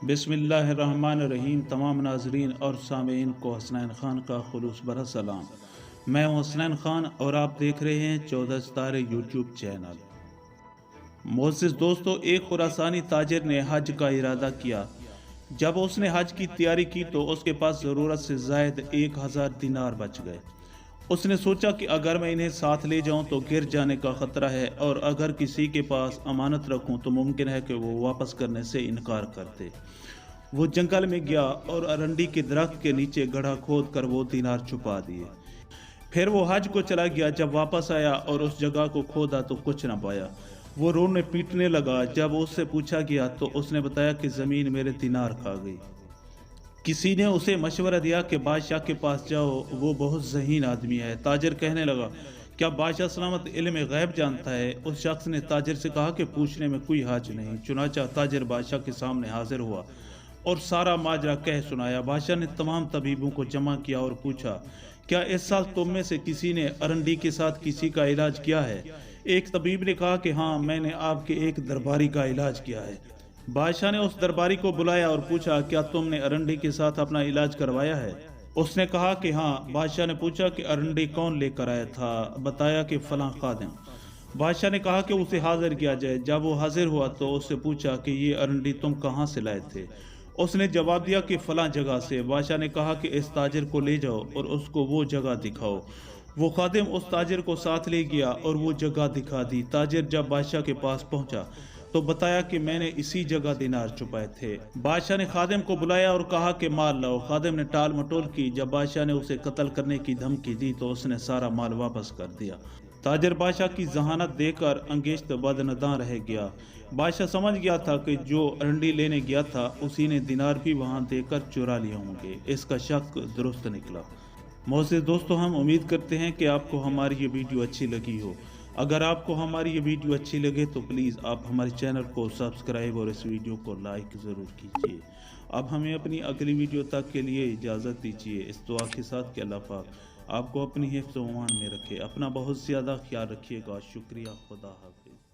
بسم اللہ الرحمن الرحیم۔ تمام ناظرین اور سامعین کو حسنین خان کا خلوص بھرا سلام۔ میں ہوں حسنین خان اور آپ دیکھ رہے ہیں 14 ستارے یوٹیوب چینل۔ معزز دوستو، ایک خراسانی تاجر نے حج کا ارادہ کیا۔ جب اس نے حج کی تیاری کی تو اس کے پاس ضرورت سے زائد 1000 دینار بچ گئے۔ اس نے سوچا کہ اگر میں انہیں ساتھ لے جاؤں تو گر جانے کا خطرہ ہے، اور اگر کسی کے پاس امانت رکھوں تو ممکن ہے کہ وہ واپس کرنے سے انکار کر دے۔ وہ جنگل میں گیا اور ارنڈی کے درخت کے نیچے گڑھا کھود کر وہ دینار چھپا دیے۔ پھر وہ حج کو چلا گیا۔ جب واپس آیا اور اس جگہ کو کھودا تو کچھ نہ پایا۔ وہ رونے پیٹنے لگا۔ جب اس سے پوچھا گیا تو اس نے بتایا کہ زمین میرے دینار کھا گئی۔ کسی نے اسے مشورہ دیا کہ بادشاہ کے پاس جاؤ، وہ بہت ذہین آدمی ہے۔ تاجر کہنے لگا، کیا بادشاہ سلامت علم غیب جانتا ہے؟ اس شخص نے تاجر سے کہا کہ پوچھنے میں کوئی حرج نہیں۔ چنانچہ تاجر بادشاہ کے سامنے حاضر ہوا اور سارا ماجرا کہہ سنایا۔ بادشاہ نے تمام طبیبوں کو جمع کیا اور پوچھا، کیا اس سال تم میں سے کسی نے ارنڈی کے ساتھ کسی کا علاج کیا ہے؟ ایک طبیب نے کہا کہ ہاں، میں نے آپ کے ایک درباری کا علاج کیا ہے۔ بادشاہ نے اس درباری کو بلایا اور پوچھا، کیا تم نے ارنڈی کے ساتھ اپنا علاج کروایا ہے؟ اس نے کہا کہ ہاں۔ بادشاہ نے پوچھا کہ ارنڈی کون لے کر آیا تھا؟ بتایا کہ فلاں خادم۔ بادشاہ نے کہا کہ اسے حاضر کیا جائے۔ جب وہ حاضر ہوا تو اس سے پوچھا کہ یہ ارنڈی تم کہاں سے لائے تھے؟ اس نے جواب دیا کہ فلاں جگہ سے۔ بادشاہ نے کہا کہ اس تاجر کو لے جاؤ اور اس کو وہ جگہ دکھاؤ۔ وہ خادم اس تاجر کو ساتھ لے گیا اور وہ جگہ دکھا دی۔ تاجر جب بادشاہ کے پاس پہنچا تو بتایا کہ میں نے اسی جگہ دینار چھپائے تھے۔ بادشاہ نے خادم کو بلایا اور کہا کہ مال لاؤ۔ خادم نے ٹال مٹول کی۔ جب بادشاہ نے اسے قتل کرنے کی دھمکی دی تو اس نے سارا مال واپس کر دیا۔ تاجر بادشاہ کی ذہانت دیکھ کر انگیشت بدنداں رہ گیا۔ بادشاہ سمجھ گیا تھا کہ جو ارنڈی لینے گیا تھا اسی نے دینار بھی وہاں دے کر چرا لیے ہوں گے۔ اس کا شک درست نکلا۔ معزز دوستو، ہم امید کرتے ہیں کہ آپ کو ہماری یہ ویڈیو اچھی لگی ہو۔ اگر آپ کو ہماری یہ ویڈیو اچھی لگے تو پلیز آپ ہمارے چینل کو سبسکرائب اور اس ویڈیو کو لائک ضرور کیجیے۔ اب ہمیں اپنی اگلی ویڈیو تک کے لیے اجازت دیجیے، اس دعا کے ساتھ کہ اللہ پاک آپ کو اپنی حفظ و امان میں رکھے۔ اپنا بہت زیادہ خیال رکھیے گا۔ شکریہ۔ خدا حافظ۔